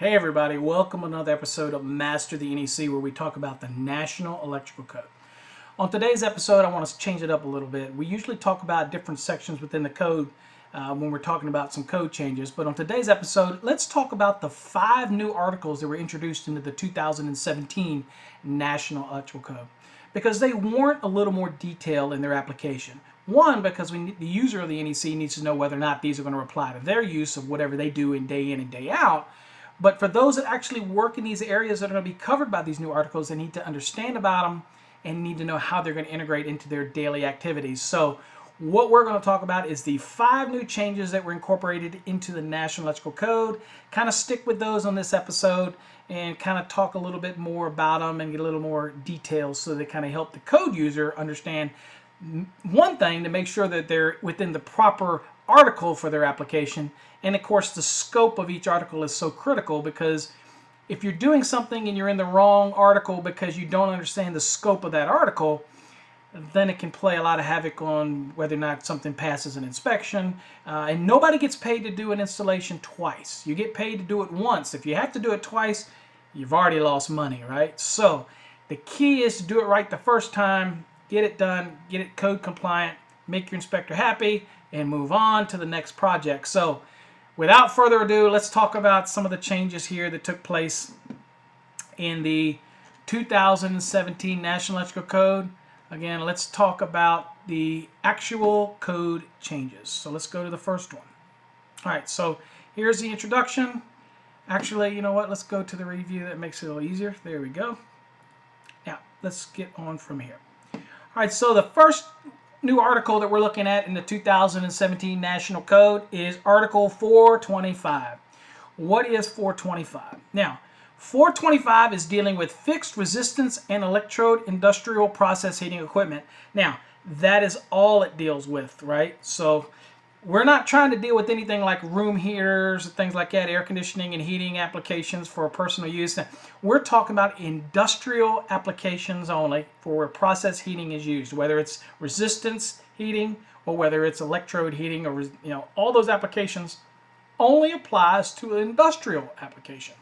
Hey everybody, welcome to another episode of Master the NEC, where we talk about the National Electrical Code. On today's episode, I want to change it up a little bit. We usually talk about different sections within the code when we're talking about some code changes, but on today's episode, let's talk about the 5 new articles that were introduced into the 2017 National Electrical Code, because they warrant a little more detail in their application. One, because the user of the NEC needs to know whether or not these are going to apply to their use of whatever they do in and day out. But for those that actually work in these areas that are going to be covered by these new articles, they need to understand about them and need to know how they're going to integrate into their daily activities. So what we're going to talk about is the 5 new changes that were incorporated into the National Electrical Code. Kind of stick with those on this episode and kind of talk a little bit more about them and get a little more details so they kind of help the code user understand one thing, to make sure that they're within the proper article for their application. And of course, the scope of each article is so critical, because if you're doing something and you're in the wrong article because you don't understand the scope of that article, then it can play a lot of havoc on whether or not something passes an inspection. And nobody gets paid to do an installation twice. You get paid to do it once. If you have to do it twice, you've already lost money, right? So the key is to do it right the first time, get it done, get it code compliant, make your inspector happy, and move on to the next project. So without further ado, let's talk about some of the changes here that took place in the 2017 National Electrical Code. Again, let's talk about the actual code changes. So let's go to the first one. All right, so here's the introduction. Actually, you know what? Let's go to the review. That makes it a little easier. There we go. Now, let's get on from here. All right, so the first new article that we're looking at in the 2017 National Code is Article 425. What is 425? Now, 425 is dealing with fixed resistance and electrode industrial process heating equipment. Now, that is all it deals with, right? So we're not trying to deal with anything like room heaters, things like that, air conditioning and heating applications for personal use. We're talking about industrial applications only for where process heating is used, whether it's resistance heating or whether it's electrode heating, or all those applications only applies to an industrial application.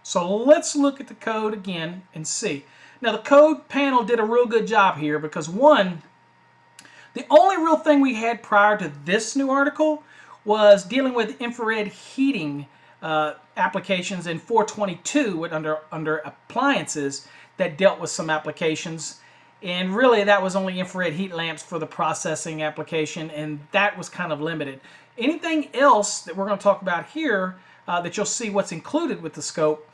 So let's look at the code again and see. Now the code panel did a real good job here, because one, the only real thing we had prior to this new article was dealing with infrared heating applications in 422 under appliances that dealt with some applications. And really that was only infrared heat lamps for the processing application, and that was kind of limited. Anything else that we're going to talk about here that you'll see what's included with the scope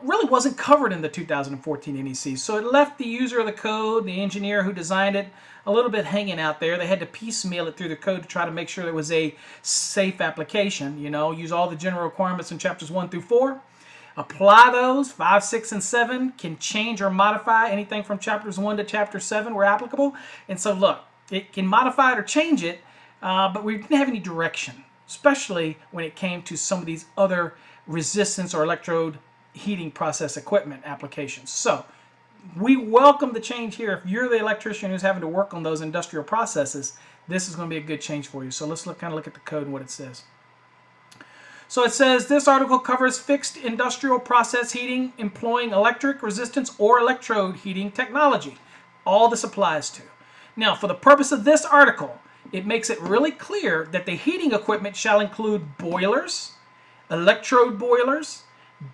really wasn't covered in the 2014 NEC. So it left the user of the code, the engineer who designed it, a little bit hanging out there. They had to piecemeal it through the code to try to make sure it was a safe application. Use all the general requirements in chapters 1 through 4. Apply those. 5, 6, and 7 can change or modify anything from chapters 1 to chapter 7 where applicable. And so look, it can modify it or change it, but we didn't have any direction, especially when it came to some of these other resistance or electrode heating process equipment applications. So we welcome the change here. If you're the electrician who's having to work on those industrial processes, this is going to be a good change for you. So let's kind of look at the code and what it says. So it says this article covers fixed industrial process heating employing electric resistance or electrode heating technology. All this applies to. Now, for the purpose of this article, it makes it really clear that the heating equipment shall include boilers, electrode boilers,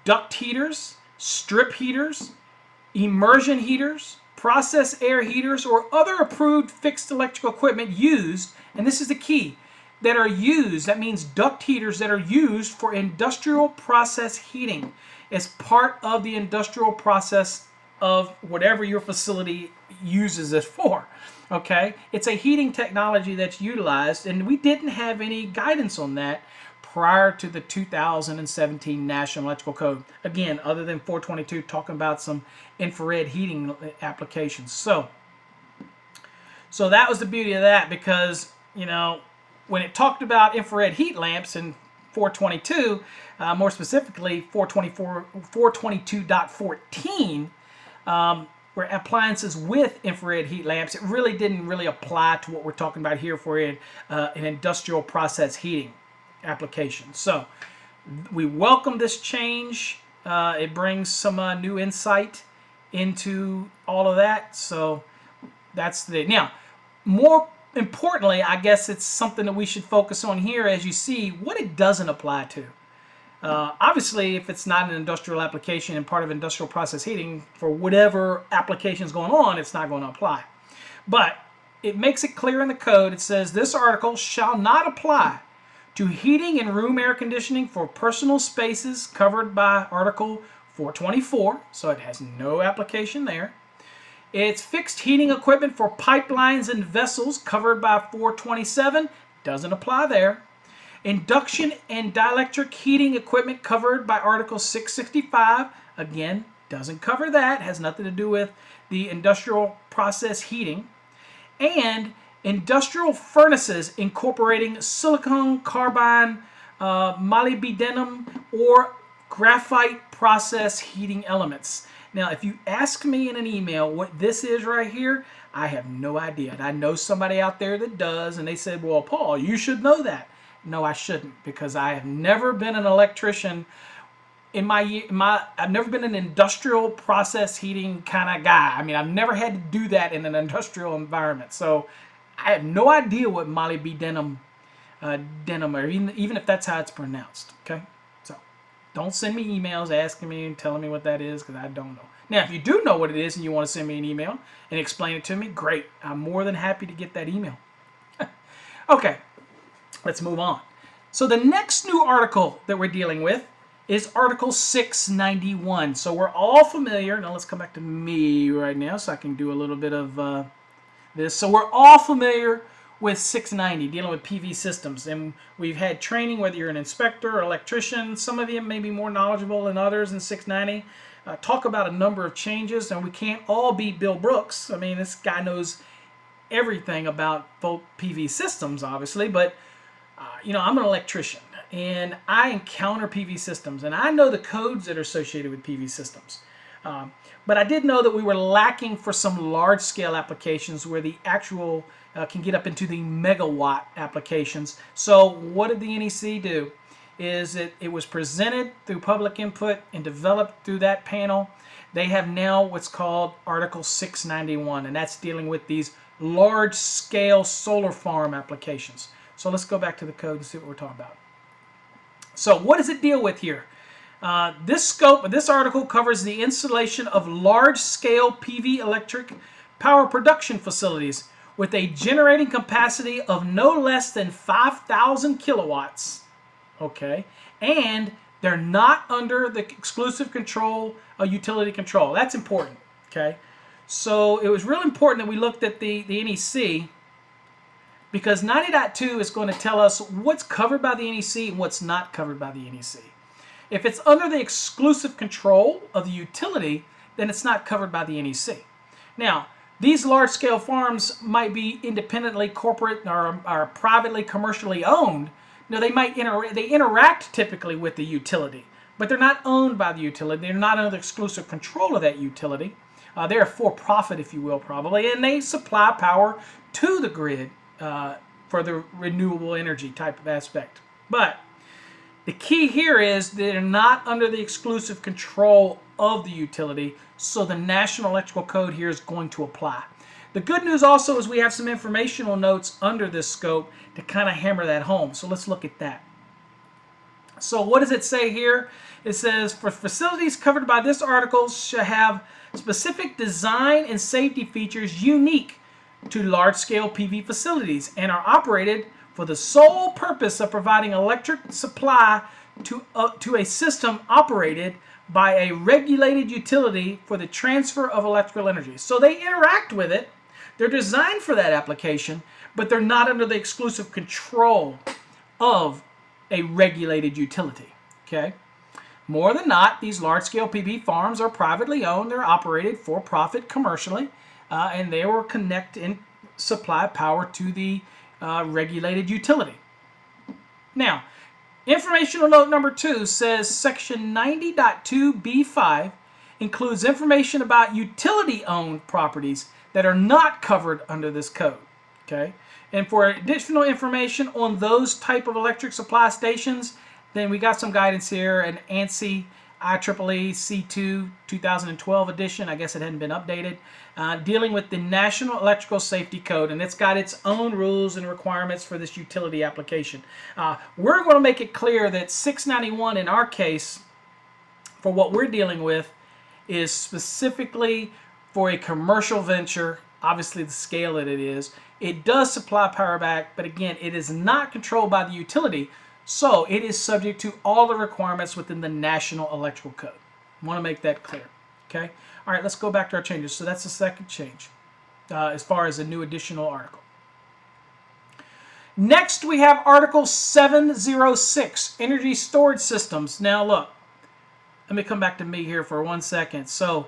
duct heaters, strip heaters, immersion heaters, process air heaters, or other approved fixed electrical equipment used, and this is the key, that are used, that means duct heaters that are used for industrial process heating as part of the industrial process of whatever your facility uses it for. Okay? It's a heating technology that's utilized, and we didn't have any guidance on that prior to the 2017 National Electrical Code. Again, other than 422 talking about some infrared heating applications. So that was the beauty of that, because, when it talked about infrared heat lamps in 422, more specifically 422.14, where appliances with infrared heat lamps, it really didn't apply to what we're talking about here for an industrial process heating application. So We welcome this change. It brings some new insight into all of that. So that's the now. More importantly, I guess it's something that we should focus on here as you see what it doesn't apply to. Obviously, if it's not an industrial application and part of industrial process heating, for whatever application is going on, it's not going to apply. But it makes it clear in the code. It says this article shall not apply to heating and room air conditioning for personal spaces covered by Article 424, so it has no application there. It's fixed heating equipment for pipelines and vessels covered by 427, doesn't apply there. Induction and dielectric heating equipment covered by Article 665, again, doesn't cover that, has nothing to do with the industrial process heating. And industrial furnaces incorporating silicon carbide, molybdenum, or graphite process heating elements. Now, if you ask me in an email what this is right here, I have no idea. And I know somebody out there that does, and they said, well, Paul, you should know that. No, I shouldn't, because I have never been an electrician I've never been an industrial process heating kind of guy. I mean, I've never had to do that in an industrial environment. So I have no idea what molybdenum denim, or even if that's how it's pronounced. Okay, so don't send me emails asking me and telling me what that is, because I don't know. Now, if you do know what it is and you want to send me an email and explain it to me, great. I'm more than happy to get that email. Okay, let's move on. So the next new article that we're dealing with is Article 691. So we're all familiar. Now let's come back to me right now so I can do a little bit of this. So we're all familiar with 690, dealing with PV systems. And we've had training, whether you're an inspector or electrician. Some of you may be more knowledgeable than others in 690. Talk about a number of changes, and we can't all be Bill Brooks. I mean, this guy knows everything about both PV systems, obviously, but I'm an electrician, and I encounter PV systems, and I know the codes that are associated with PV systems. But I did know that we were lacking for some large-scale applications where the actual can get up into the megawatt applications. So what did the NEC do? Is it was presented through public input and developed through that panel. They have now what's called Article 691, and that's dealing with these large-scale solar farm applications. So let's go back to the code and see what we're talking about. So what does it deal with here? This scope of this article covers the installation of large-scale PV electric power production facilities with a generating capacity of no less than 5,000 kilowatts. Okay, and they're not under the exclusive control of utility control. That's important. Okay, so it was real important that we looked at the NEC, because 90.2 is going to tell us what's covered by the NEC and what's not covered by the NEC. If it's under the exclusive control of the utility, then it's not covered by the NEC. Now, these large-scale farms might be independently corporate or privately commercially owned. Now, they interact typically with the utility, but they're not owned by the utility. They're not under the exclusive control of that utility. They're for-profit, if you will, probably, and they supply power to the grid for the renewable energy type of aspect. But the key here is they're not under the exclusive control of the utility, so the National Electrical Code here is going to apply. The good news also is we have some informational notes under this scope to kind of hammer that home. So let's look at that. So what does it say here? It says, for facilities covered by this article shall have specific design and safety features unique to large-scale PV facilities and are operated for the sole purpose of providing electric supply to a system operated by a regulated utility for the transfer of electrical energy. So they interact with it. They're designed for that application, but they're not under the exclusive control of a regulated utility. Okay? More than not, these large-scale PV farms are privately owned. They're operated for profit commercially, and they will connect and supply power to the regulated utility. Now, informational note number 2 says Section 90.2b5 includes information about utility-owned properties that are not covered under this code. Okay, and for additional information on those type of electric supply stations, Then we got some guidance here, an ANSI IEEE C2 2012 edition. I guess it hadn't been updated. Dealing with the National Electrical Safety Code, and it's got its own rules and requirements for this utility application. We're going to make it clear that 691 in our case, for what we're dealing with, is specifically for a commercial venture, obviously the scale that it is. It does supply power back, but again, it is not controlled by the utility, so it is subject to all the requirements within the National Electrical Code. I want to make that clear. Okay? All right, let's go back to our changes. So that's the second change as far as a new additional article. Next, we have Article 706, Energy Storage Systems. Now, look, let me come back to me here for 1 second. So,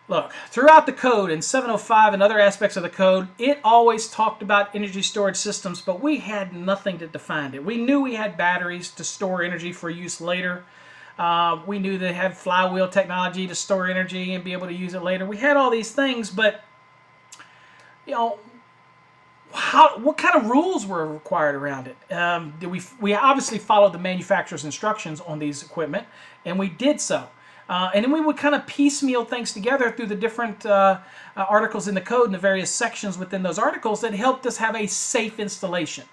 look, throughout the code in 705 and other aspects of the code, it always talked about energy storage systems, but we had nothing to define it. We knew we had batteries to store energy for use later. We knew they had flywheel technology to store energy and be able to use it later. We had all these things, but you know, what kind of rules were required around it? We obviously followed the manufacturer's instructions on these equipment, and we did so. And then we would kind of piecemeal things together through the different articles in the code and the various sections within those articles that helped us have a safe installation.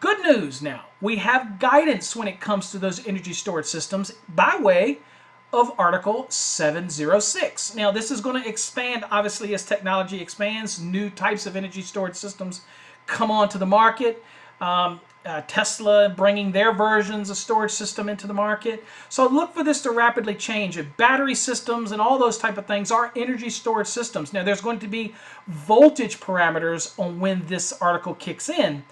Good news now, we have guidance when it comes to those energy storage systems by way of Article 706. Now, this is going to expand, obviously, as technology expands. New types of energy storage systems come onto the market. Tesla bringing their versions of storage system into the market. So look for this to rapidly change. Battery systems and all those type of things are energy storage systems. Now, there's going to be voltage parameters on when this article kicks in,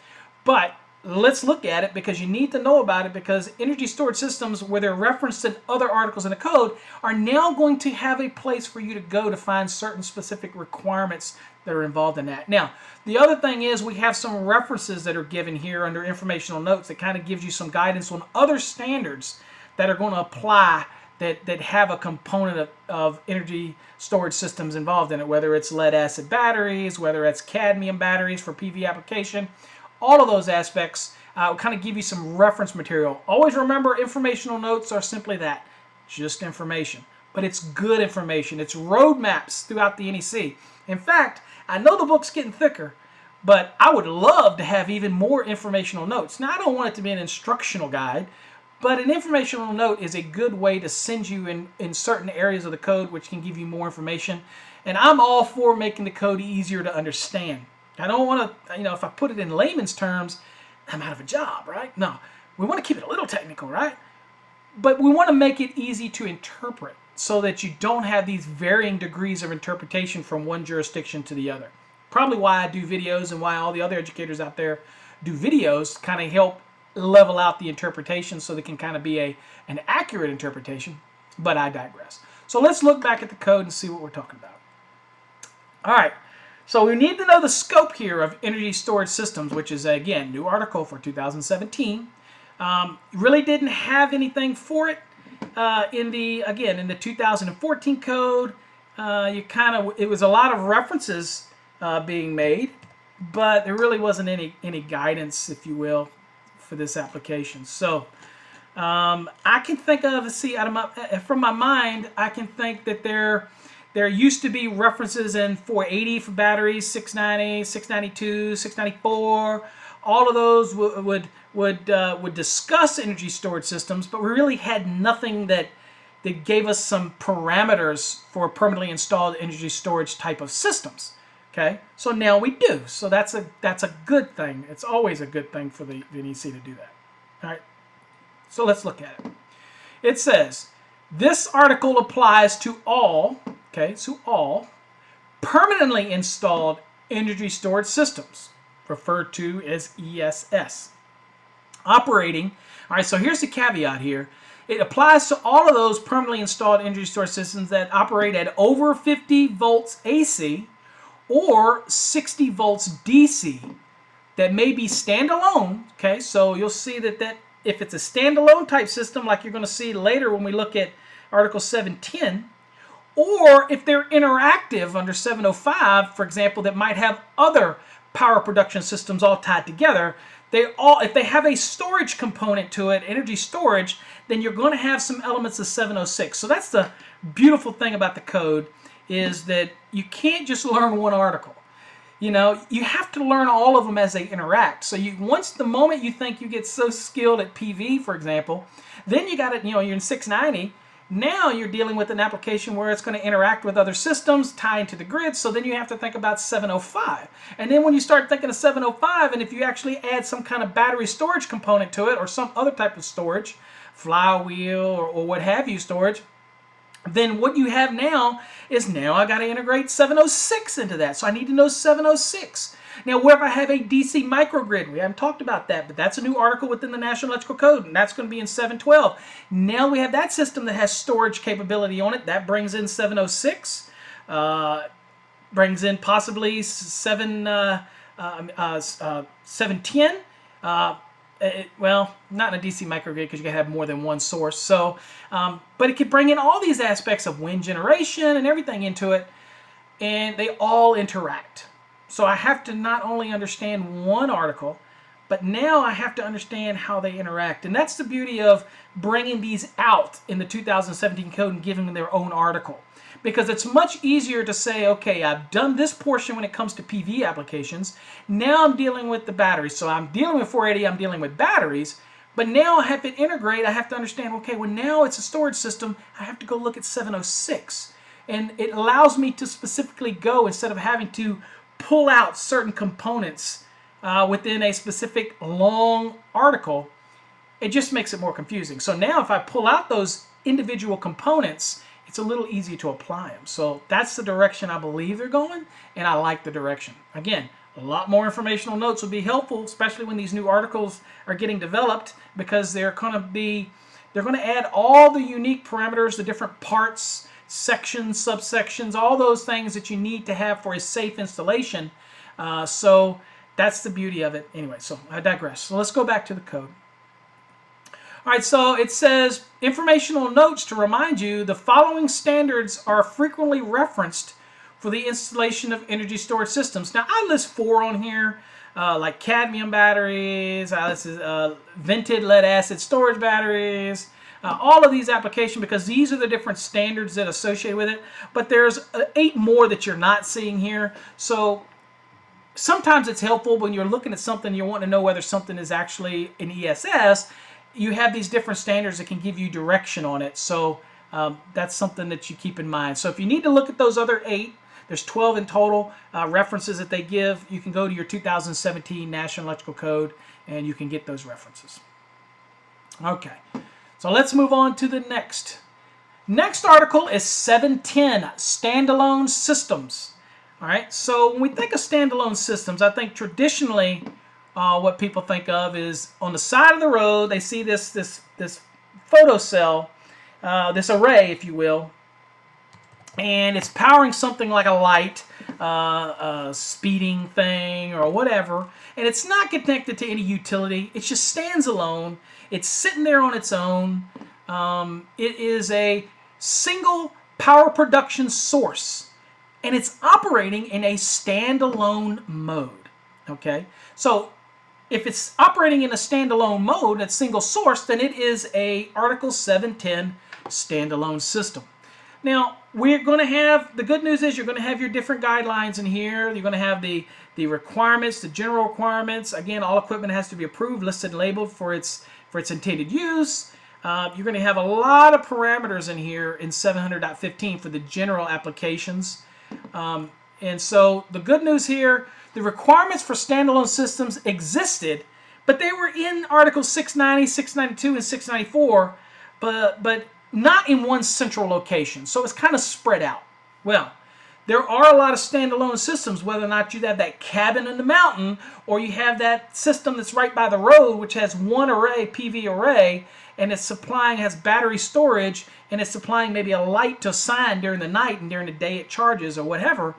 but let's look at it because you need to know about it, because energy storage systems, where they're referenced in other articles in the code, are now going to have a place for you to go to find certain specific requirements that are involved in that. Now, the other thing is we have some references that are given here under informational notes that kind of gives you some guidance on other standards that are going to apply that have a component of energy storage systems involved in it, whether it's lead acid batteries, whether it's cadmium batteries for PV application. All of those aspects will kind of give you some reference material. Always remember, informational notes are simply that, just information. But it's good information. It's roadmaps throughout the NEC. In fact, I know the book's getting thicker, but I would love to have even more informational notes. Now, I don't want it to be an instructional guide, but an informational note is a good way to send you in certain areas of the code which can give you more information. And I'm all for making the code easier to understand. I don't want to, if I put it in layman's terms, I'm out of a job, right? No, we want to keep it a little technical, right? But we want to make it easy to interpret so that you don't have these varying degrees of interpretation from one jurisdiction to the other. Probably why I do videos and why all the other educators out there do videos, kind of help level out the interpretation so they can kind of be an accurate interpretation, but I digress. So let's look back at the code and see what we're talking about. All right. So we need to know the scope here of energy storage systems, which is, again, new article for 2017. Really didn't have anything for it in the 2014 code. It was a lot of references being made, but there really wasn't any guidance, if you will, for this application. So I can think of, from my mind, I can think that there used to be references in 480 for batteries, 690, 692, 694. All of those would discuss energy storage systems, but we really had nothing that gave us some parameters for permanently installed energy storage type of systems. Okay, so now we do. So that's a good thing. It's always a good thing for the NEC to do that. All right, so let's look at it. It says, this article applies to all, all permanently installed energy storage systems, referred to as ESS. Operating, all right, so here's the caveat here. It applies to all of those permanently installed energy storage systems that operate at over 50 volts AC or 60 volts DC that may be standalone. Okay, so you'll see that if it's a standalone type system, like you're going to see later when we look at Article 710, or if they're interactive under 705, for example, that might have other power production systems all tied together, if they have a storage component to it, energy storage, then you're going to have some elements of 706. So that's the beautiful thing about the code, is that you can't just learn one article. You know, you have to learn all of them as they interact. So the moment you think you get so skilled at PV, for example, then you got it, you're in 690. Now you're dealing with an application where it's going to interact with other systems, tie into the grid, so then you have to think about 705. And then when you start thinking of 705, and if you actually add some kind of battery storage component to it, or some other type of storage, flywheel or what have you storage, then what you have now is I got to integrate 706 into that. So I need to know 706. Now, where if I have a DC microgrid, we haven't talked about that, but that's a new article within the National Electrical Code, and that's going to be in 712. Now we have that system that has storage capability on it. That brings in 706, brings in possibly 710. Well, not in a DC microgrid because you can have more than one source. So, but it could bring in all these aspects of wind generation and everything into it, and they all interact. So I have to not only understand one article, but now I have to understand how they interact. And that's the beauty of bringing these out in the 2017 code and giving them their own article. Because it's much easier to say, okay, I've done this portion when it comes to PV applications. Now I'm dealing with the batteries. So I'm dealing with 480, I'm dealing with batteries. But now I have to integrate, I have to understand, okay, well now it's a storage system, I have to go look at 706. And it allows me to specifically go, instead of having to pull out certain components within a specific long article, it just makes it more confusing. So now if I pull out those individual components, it's a little easier to apply them. So that's the direction I believe they're going, and I like the direction. Again, a lot more informational notes would be helpful, especially when these new articles are getting developed, because they're going to add all the unique parameters, the different parts, sections, subsections, all those things that you need to have for a safe installation. So that's the beauty of it. Anyway, so I digress. So let's go back to the code. All right, so it says, informational notes to remind you, the following standards are frequently referenced for the installation of energy storage systems. Now, I list 4 on here, like cadmium batteries, this is vented lead acid storage batteries, all of these applications, because these are the different standards that are associated with it. But there's 8 more that you're not seeing here. So sometimes it's helpful when you're looking at something, you want to know whether something is actually an ESS. You have these different standards that can give you direction on it. So that's something that you keep in mind. So if you need to look at those other 8, there's 12 in total references that they give. You can go to your 2017 National Electrical Code and you can get those references. Okay. So let's move on to the next. Next article is 710, standalone systems. All right, so when we think of standalone systems, I think traditionally what people think of is on the side of the road, they see this photocell, this array, if you will, and it's powering something like a light, a speeding thing or whatever, and it's not connected to any utility. It just stands alone. It's sitting there on its own. It is a single power production source, and it's operating in a standalone mode. Okay, so if it's operating in a standalone mode, a single source, then it is a Article 710 standalone system. Now, we're going to have, the good news is you're going to have your different guidelines in here. You're going to have the requirements, the general requirements. Again, all equipment has to be approved, listed, and labeled for its intended use. You're going to have a lot of parameters in here in 700.15 for the general applications. And so the good news here, the requirements for standalone systems existed, but they were in Articles 690, 692, and 694, but not in one central location. So it's kind of spread out. Well, there are a lot of standalone systems, whether or not you have that cabin in the mountain or you have that system that's right by the road, which has one array, PV array, and it's supplying, has battery storage, and it's supplying maybe a light to sign during the night, and during the day it charges or whatever.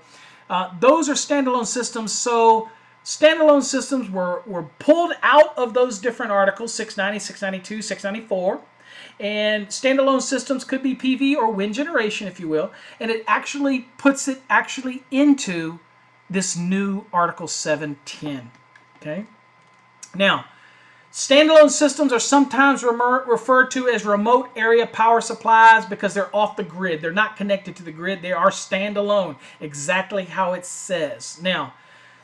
Those are standalone systems. So standalone systems were pulled out of those different articles, 690, 692, 694. And standalone systems could be PV or wind generation, if you will. And it actually puts it into this new Article 710. Okay? Now, standalone systems are sometimes referred to as remote area power supplies because they're off the grid. They're not connected to the grid. They are standalone, exactly how it says. Now,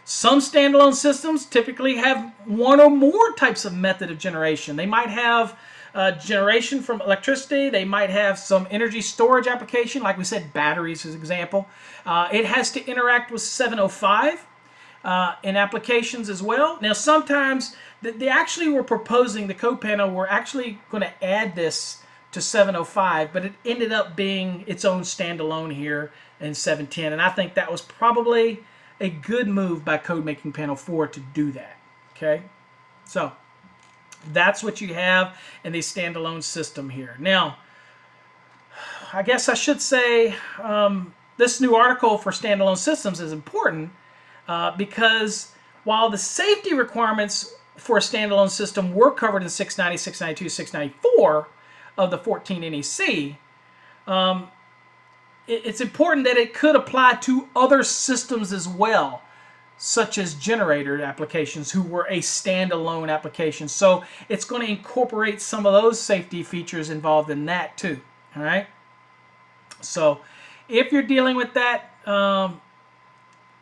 some standalone systems typically have one or more types of method of generation. They might have generation from electricity. They might have some energy storage application, like we said, batteries as an example. It has to interact with 705 in applications as well. Now, sometimes they actually were proposing, the code panel were actually going to add this to 705, but it ended up being its own standalone here in 710, and I think that was probably a good move by Code Making Panel 4 to do that. Okay, so that's what you have in the standalone system here. Now, I guess I should say this new article for standalone systems is important because while the safety requirements for a standalone system were covered in 690, 692, 694 of the 14 NEC, it's important that it could apply to other systems as well, such as generator applications who were a standalone application. So it's going to incorporate some of those safety features involved in that too. All right. So if you're dealing with that,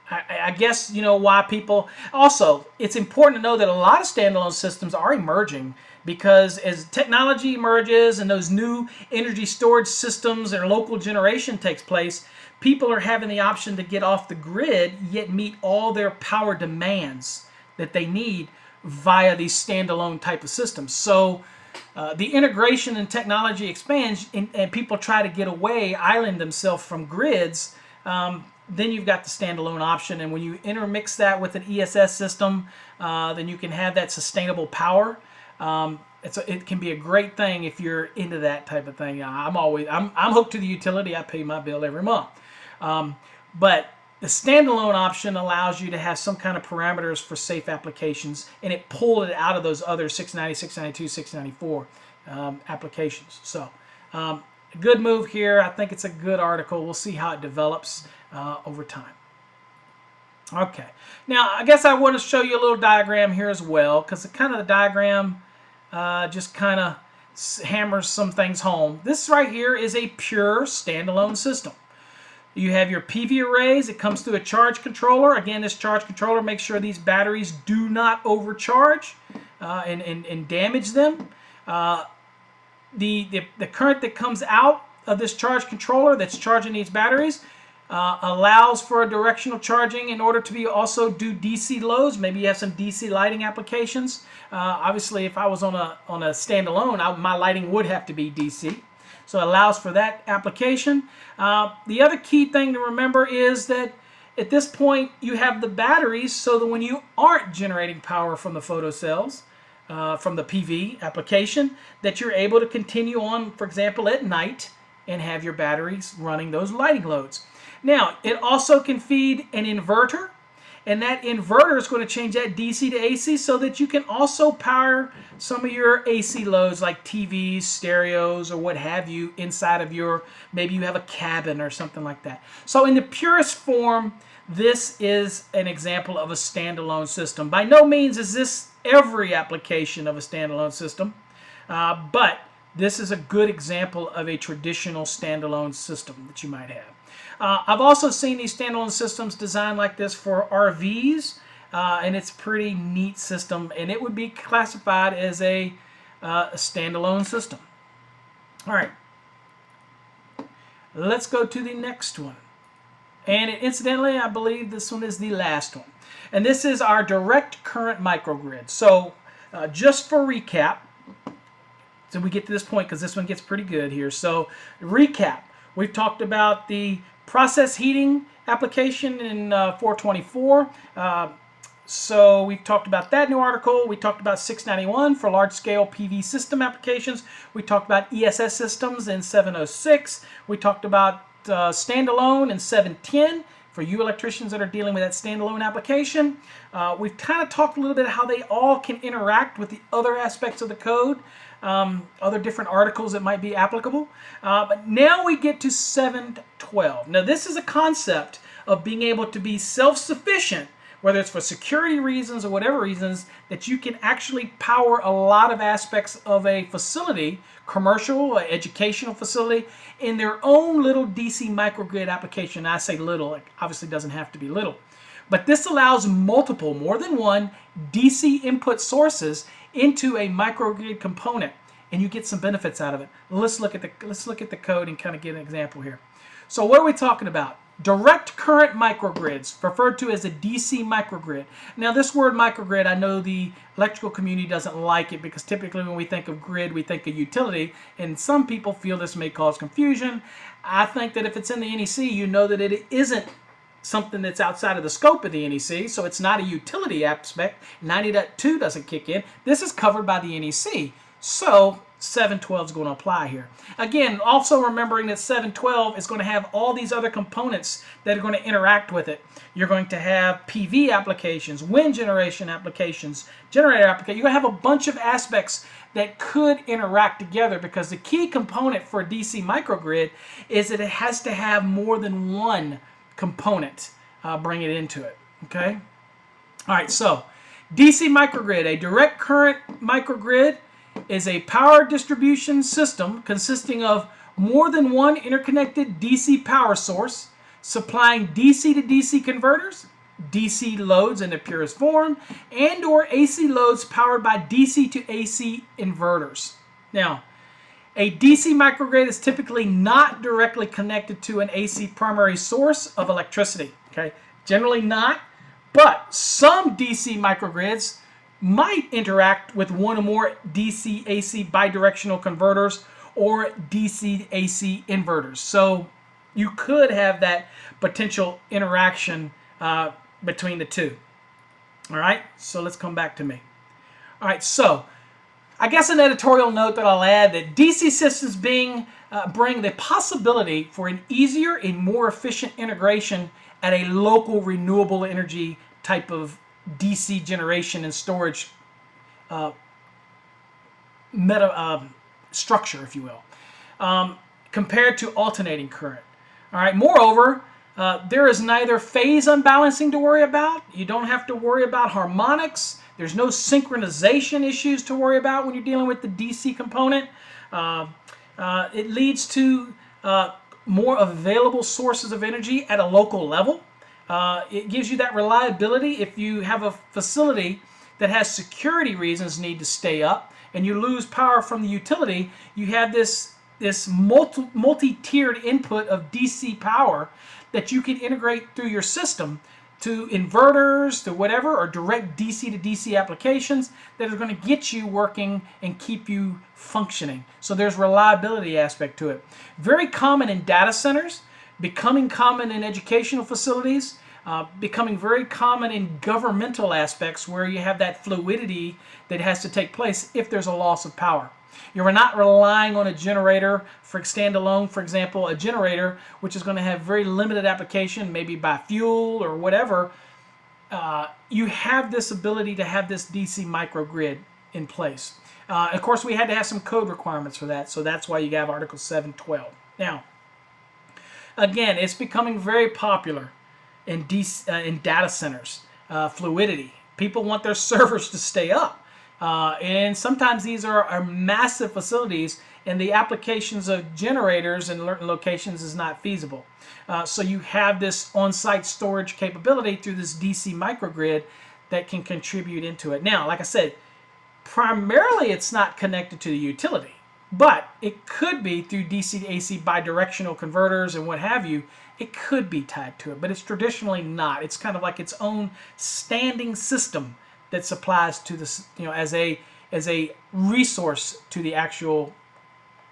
I guess you know why people. Also, it's important to know that a lot of standalone systems are emerging because as technology emerges and those new energy storage systems and local generation takes place, people are having the option to get off the grid yet meet all their power demands that they need via these standalone type of systems. So the integration and technology expands and people try to get away, island themselves from grids. Then you've got the standalone option, and when you intermix that with an ESS system, then you can have that sustainable power. It can be a great thing if you're into that type of thing. I'm hooked to the utility. I pay my bill every month. But the standalone option allows you to have some kind of parameters for safe applications, and it pulled it out of those other 690, 692, 694 applications. So a good move here. I think it's a good article. We'll see how it develops over time. Okay, now I guess I want to show you a little diagram here as well, because the diagram just kind of hammers some things home. This right here is a pure standalone system. You have your PV arrays. It comes through a charge controller. Again, this charge controller makes sure these batteries do not overcharge and damage them. The current that comes out of this charge controller that's charging these batteries allows for a directional charging in order to be also do DC loads. Maybe you have some DC lighting applications. Obviously, if I was on a standalone, my lighting would have to be DC. So it allows for that application. The other key thing to remember is that at this point you have the batteries so that when you aren't generating power from the photocells, from the PV application, that you're able to continue on, for example, at night and have your batteries running those lighting loads. Now, it also can feed an inverter, and that inverter is going to change that DC to AC so that you can also power some of your AC loads like TVs, stereos, or what have you inside of your, maybe you have a cabin or something like that. So in the purest form, this is an example of a standalone system. By no means is this every application of a standalone system, but this is a good example of a traditional standalone system that you might have. I've also seen these standalone systems designed like this for RVs, and it's a pretty neat system, and it would be classified as a standalone system. All right, let's go to the next one. And incidentally, I believe this one is the last one. And this is our direct current microgrid. So just for recap, so we get to this point because this one gets pretty good here. So recap, we've talked about the process heating application in 424. So we've talked about that new article. We talked about 691 for large-scale PV system applications. We talked about ESS systems in 706. We talked about standalone in 710 for you electricians that are dealing with that standalone application. We've kind of talked a little bit how they all can interact with the other aspects of the code, other different articles that might be applicable. But now we get to 712. Now this is a concept of being able to be self-sufficient whether it's for security reasons or whatever reasons, that you can actually power a lot of aspects of a facility, commercial or educational facility, in their own little DC microgrid application. I say little, it obviously doesn't have to be little. But this allows multiple, more than one, DC input sources into a microgrid component, and you get some benefits out of it. Let's look at the code and kind of get an example here. So what are we talking about? Direct current microgrids, referred to as a DC microgrid. Now this word microgrid, I know the electrical community doesn't like it because typically when we think of grid, we think of utility, and some people feel this may cause confusion. I think that if it's in the NEC, you know that it isn't something that's outside of the scope of the NEC, so it's not a utility aspect. 90.2 doesn't kick in. This is covered by the NEC, so 712 is going to apply here. Again, also remembering that 712 is going to have all these other components that are going to interact with it. You're going to have PV applications, wind generation applications, generator applications. You're going to have a bunch of aspects that could interact together, because the key component for a DC microgrid is that it has to have more than one component bring it into it. Okay? All right, so DC microgrid, a direct current microgrid, is a power distribution system consisting of more than one interconnected DC power source supplying DC to DC converters, DC loads in the purest form, and or AC loads powered by DC to AC inverters. Now, a DC microgrid is typically not directly connected to an AC primary source of electricity. Okay, generally not, but some DC microgrids might interact with one or more DC AC bidirectional converters or DC AC inverters. So you could have that potential interaction between the two. All right, so let's come back to me. All right, so I guess an editorial note that I'll add, that DC systems bring the possibility for an easier and more efficient integration at a local renewable energy type of DC generation and storage structure, if you will, compared to alternating current. All right. Moreover, there is neither phase unbalancing to worry about. You don't have to worry about harmonics. There's no synchronization issues to worry about when you're dealing with the DC component. It leads to more available sources of energy at a local level. It gives you that reliability if you have a facility that has security reasons need to stay up and you lose power from the utility. You have this multi-tiered input of DC power that you can integrate through your system to inverters, to whatever, or direct DC to DC applications that are going to get you working and keep you functioning. So there's reliability aspect to it. Very common in data centers, becoming common in educational facilities, becoming very common in governmental aspects where you have that fluidity that has to take place if there's a loss of power. You're not relying on a generator for standalone, for example, a generator which is going to have very limited application, maybe by fuel or whatever. You have this ability to have this DC microgrid in place. Of course, we had to have some code requirements for that, so that's why you have Article 712. Now, again, it's becoming very popular in data centers, fluidity. People want their servers to stay up. And sometimes these are massive facilities and the applications of generators in certain locations is not feasible. So you have this on-site storage capability through this DC microgrid that can contribute into it. Now, like I said, primarily it's not connected to the utility, but it could be through DC to AC bidirectional converters and what have you. It could be tied to it, but it's traditionally not. It's kind of like its own standing system that supplies to this, as a resource to the actual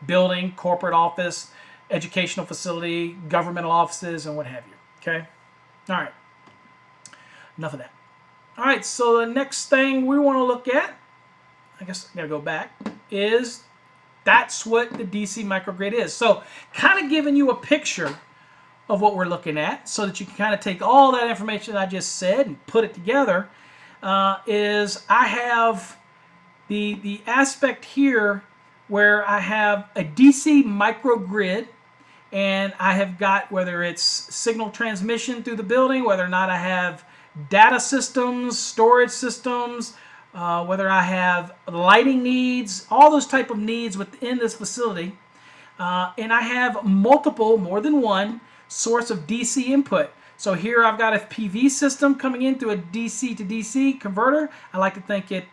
building, corporate office, educational facility, governmental offices, and what have you. Okay? All right. Enough of that. All right, so the next thing we want to look at, I guess I got to go back, is that's what the DC microgrid is. So kind of giving you a picture of what we're looking at so that you can kind of take all that information I just said and put it together. Is I have the aspect here where I have a DC microgrid, and I have got whether it's signal transmission through the building, whether or not I have data systems, storage systems, whether I have lighting needs, all those type of needs within this facility. And I have multiple, more than one, source of DC input. So here I've got a PV system coming in through a DC to DC converter. I like to think it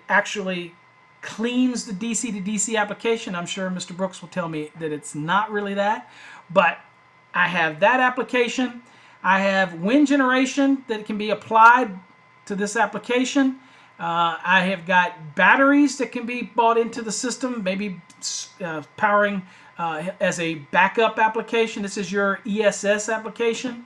actually cleans the DC to DC application. I'm sure Mr. Brooks will tell me that it's not really that, but I have that application. I have wind generation that can be applied to this application. I have got batteries that can be bought into the system, maybe powering as a backup application. This is your ESS application.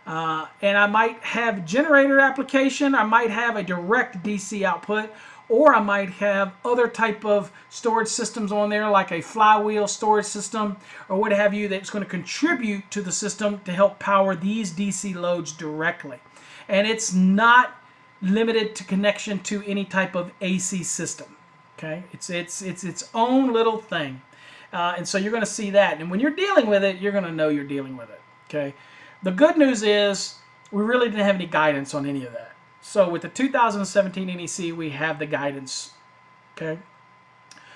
And I might have generator application. I might have a direct DC output, or I might have other type of storage systems on there, like a flywheel storage system or what have you, that's going to contribute to the system to help power these DC loads directly. And it's not limited to connection to any type of AC system. Okay, it's its own little thing, and so you're going to see that. And when you're dealing with it, you're going to know you're dealing with it. Okay, the good news is we really didn't have any guidance on any of that. So with the 2017 NEC, we have the guidance. Okay,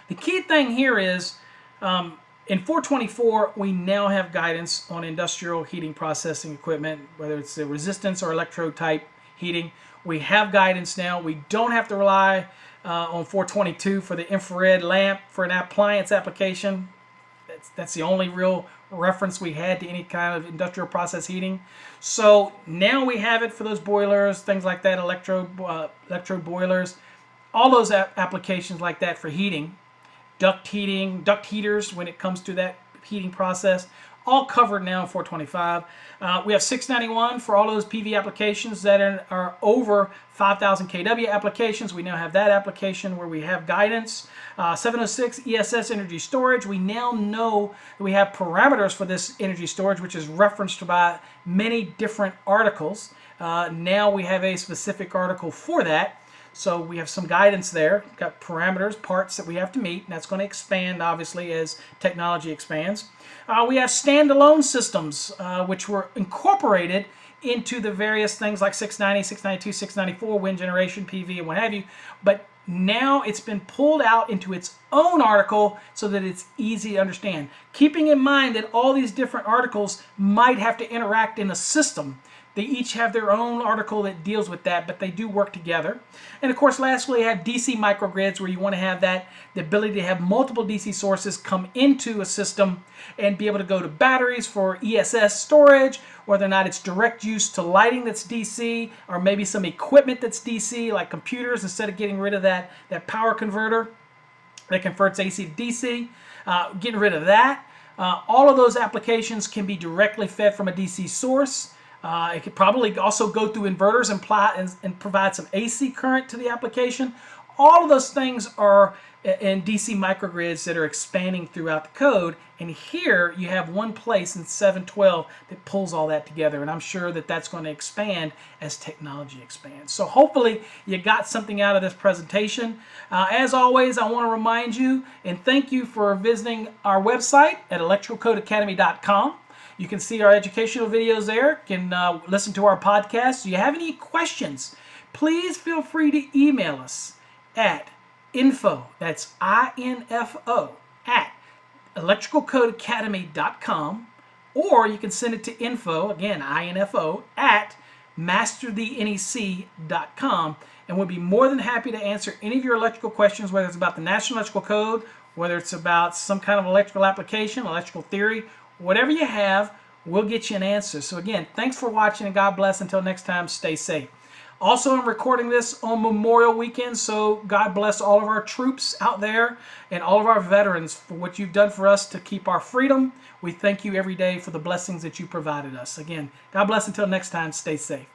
the key thing here is in 424, we now have guidance on industrial heating processing equipment, whether it's the resistance or electrode type heating. We have guidance now. We don't have to rely on 422 for the infrared lamp for an appliance application. That's the only real reference we had to any kind of industrial process heating. So now we have it for those boilers, things like that, electrode boilers, all those applications like that for heating, duct heaters when it comes to that heating process, all covered now in 425. We have 691 for all those PV applications that are over 5,000 kW applications. We now have that application where we have guidance. 706 ESS energy storage. We now know that we have parameters for this energy storage, which is referenced by many different articles. Now we have a specific article for that. So we have some guidance there. We've got parameters, parts that we have to meet, and that's going to expand, obviously, as technology expands. We have standalone systems, which were incorporated into the various things like 690, 692, 694, wind generation, PV, and what have you. But now it's been pulled out into its own article so that it's easy to understand. Keeping in mind that all these different articles might have to interact in a system. They each have their own article that deals with that, but they do work together. And of course, lastly, you have DC microgrids, where you want to have the ability to have multiple DC sources come into a system and be able to go to batteries for ESS storage, whether or not it's direct use to lighting that's DC, or maybe some equipment that's DC, like computers, instead of getting rid of that power converter that converts AC to DC, getting rid of that. All of those applications can be directly fed from a DC source. It could probably also go through inverters and provide some AC current to the application. All of those things are in DC microgrids that are expanding throughout the code. And here you have one place in 712 that pulls all that together. And I'm sure that that's going to expand as technology expands. So hopefully you got something out of this presentation. As always, I want to remind you and thank you for visiting our website at electrocodeacademy.com. You can see our educational videos there. You can listen to our podcast. If you have any questions, please feel free to email us at info, that's I-N-F-O, at electricalcodeacademy.com, or you can send it to info, again, I-N-F-O, at masterthenec.com, and we'll be more than happy to answer any of your electrical questions, whether it's about the National Electrical Code, whether it's about some kind of electrical application, electrical theory, whatever you have, we'll get you an answer. So again, thanks for watching, and God bless. Until next time, stay safe. Also, I'm recording this on Memorial Weekend, so God bless all of our troops out there and all of our veterans for what you've done for us to keep our freedom. We thank you every day for the blessings that you provided us. Again, God bless. Until next time, stay safe.